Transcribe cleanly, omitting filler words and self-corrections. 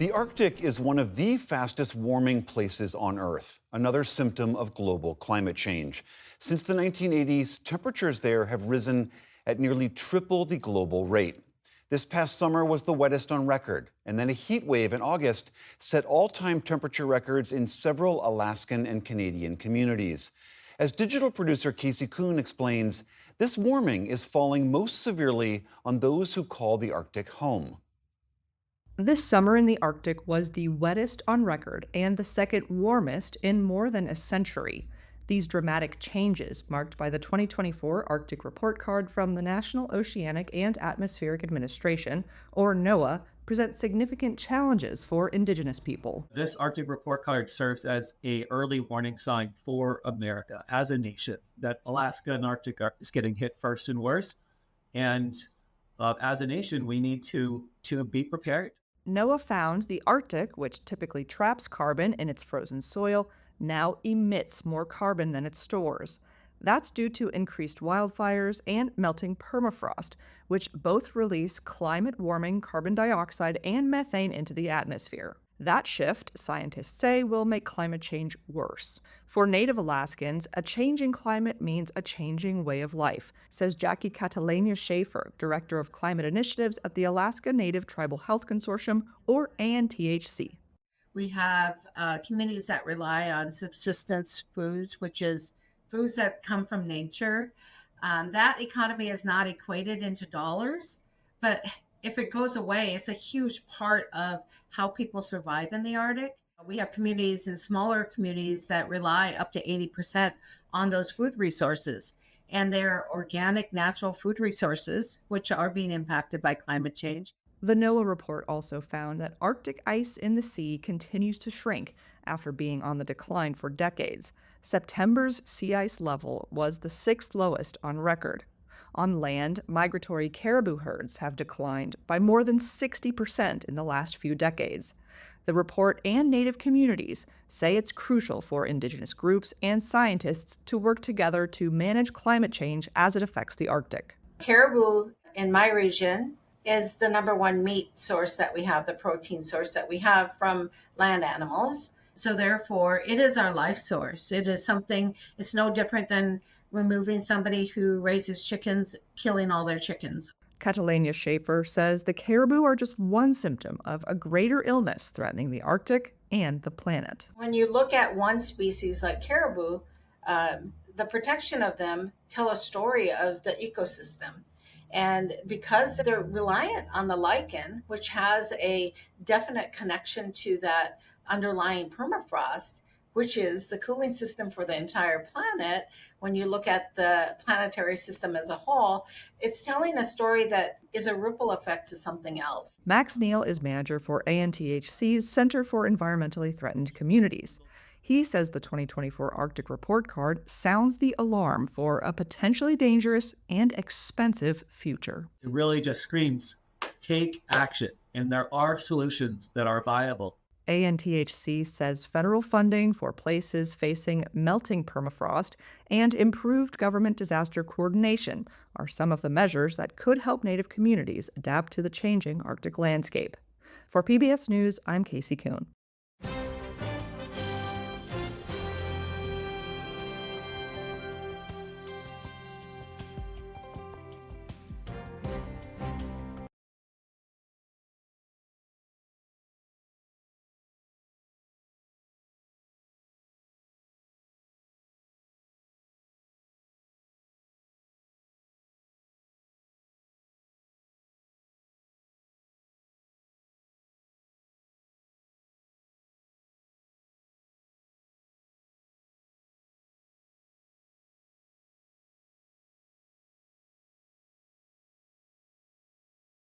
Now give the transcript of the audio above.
The Arctic is one of the fastest warming places on Earth, another symptom of global climate change. Since the 1980s, temperatures there have risen at nearly triple the global rate. This past summer was the wettest on record, and then a heat wave in August set all-time temperature records in several Alaskan and Canadian communities. As digital producer Casey Kuhn explains, this warming is falling most severely on those who call the Arctic home. This summer in the Arctic was the wettest on record and the second warmest in more than a century. These dramatic changes, marked by the 2024 Arctic Report Card from the National Oceanic and Atmospheric Administration, or NOAA, present significant challenges for Indigenous people. This Arctic report card serves as a early warning sign for America as a nation that Alaska and Arctic is getting hit first and worst. And as a nation, we need to be prepared. NOAA found the Arctic, which typically traps carbon in its frozen soil, now emits more carbon than it stores. That's due to increased wildfires and melting permafrost, which both release climate warming carbon dioxide and methane into the atmosphere. That shift, scientists say, will make climate change worse. For Native Alaskans, a changing climate means a changing way of life, says Jackie Catalania Schaefer, Director of Climate Initiatives at the Alaska Native Tribal Health Consortium, or ANTHC. We have communities that rely on subsistence foods, which is foods that come from nature. That economy is not equated into dollars, but if it goes away, it's a huge part of how people survive in the Arctic. We have communities and smaller communities that rely up to 80% on those food resources. And they're organic, natural food resources, which are being impacted by climate change. The NOAA report also found that Arctic ice in the sea continues to shrink after being on the decline for decades. September's sea ice level was the sixth lowest on record. On land, migratory caribou herds have declined by more than 60% in the last few decades. The report and Native communities say it's crucial for Indigenous groups and scientists to work together to manage climate change as it affects the Arctic. Caribou in my region is the number one meat source that we have, the protein source that we have from land animals. So therefore, it is our life source. It is something, it's no different than removing somebody who raises chickens, killing all their chickens. Catalania Schaefer says the caribou are just one symptom of a greater illness threatening the Arctic and the planet. When you look at one species like caribou, the protection of them tell a story of the ecosystem. And because they're reliant on the lichen, which has a definite connection to that underlying permafrost, which is the cooling system for the entire planet, when you look at the planetary system as a whole, it's telling a story that is a ripple effect to something else. Max Neal is manager for ANTHC's Center for Environmentally Threatened Communities. He says the 2024 Arctic Report Card sounds the alarm for a potentially dangerous and expensive future. It really just screams, take action. And there are solutions that are viable. ANTHC says federal funding for places facing melting permafrost and improved government disaster coordination are some of the measures that could help Native communities adapt to the changing Arctic landscape. For PBS News, I'm Casey Kuhn.